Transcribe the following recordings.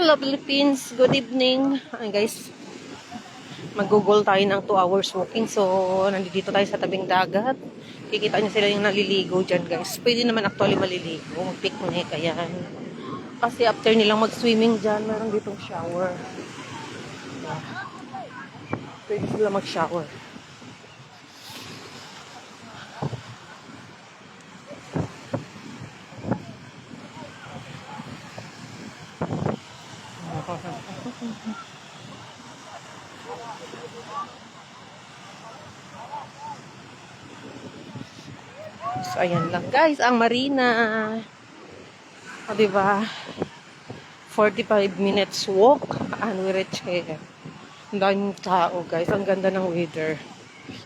Hello Philippines, good evening. Ay guys, mag-google tayo ng 2 hours walking. So, nandito tayo sa tabing dagat. Kikita nyo sila yung naliligo dyan guys. Pwede naman actually maliligo, mag-picnic, ayan. Kasi after nilang mag-swimming dyan, meron ditong shower. Pwede sila mag-shower. So, ayan lang guys, ang marina. O, diba? 45 minutes walk and we reach here. Ang daming tao guys, ang ganda ng weather.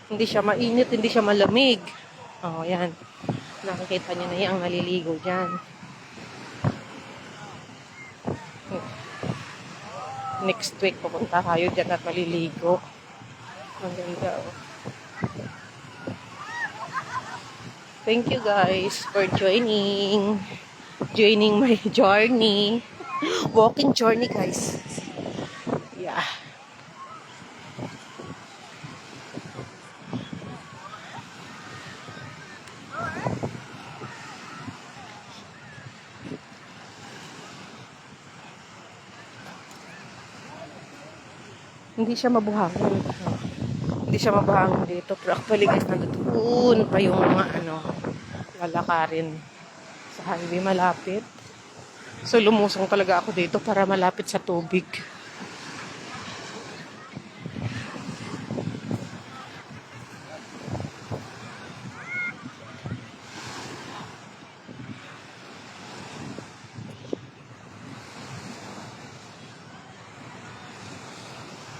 Hindi siya mainit, hindi siya malamig. O, ayan. Nakikita niyo na yung naliligo dyan. Next week, pupunta tayo dyan at maliligo. Ang ganda, oh. Thank you guys for joining my journey. Walking journey, guys. Yeah. Hindi siya mabuhangin. Hindi siya mabuhangin dito. Pero actually guys, nandoon pa yung mga lalakarin sa highway malapit. So lumusong talaga ako dito para malapit sa tubig.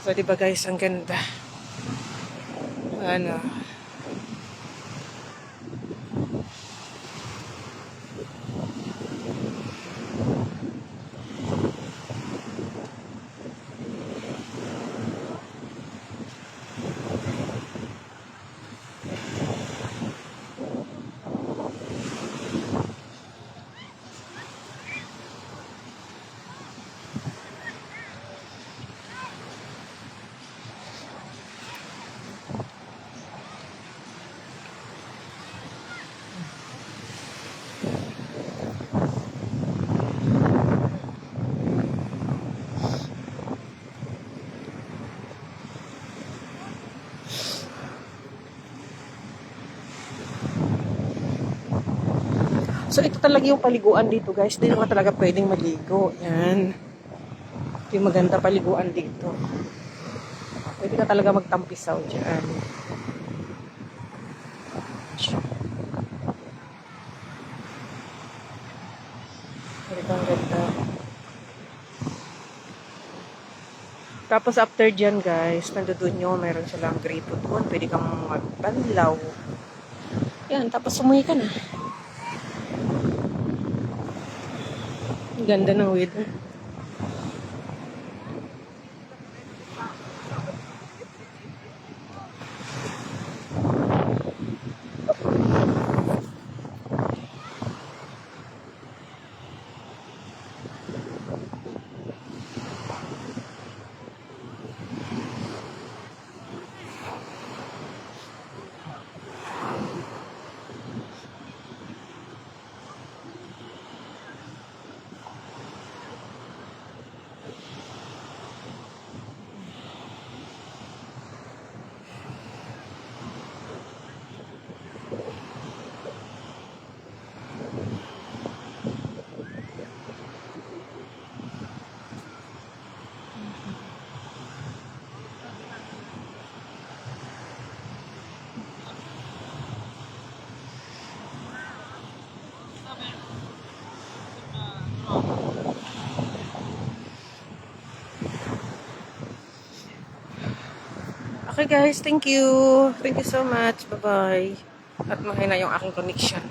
So diba guys, ang ganda. So, ito talaga yung paliguan dito, guys. Dito nga talaga pwedeng maligo. Yan. Ito yung maganda paliguan dito. Pwede ka talaga magtampisaw dyan. Ito ang ganda. Tapos, after dyan, guys, nandoon nyo, meron silang gripo doon. Pwede kang magbanlaw. Yan, tapos sumuhi ka na. Ganda ng weather. Okay guys, thank you. Thank you so much. Bye-bye. At mahina yung aking connection.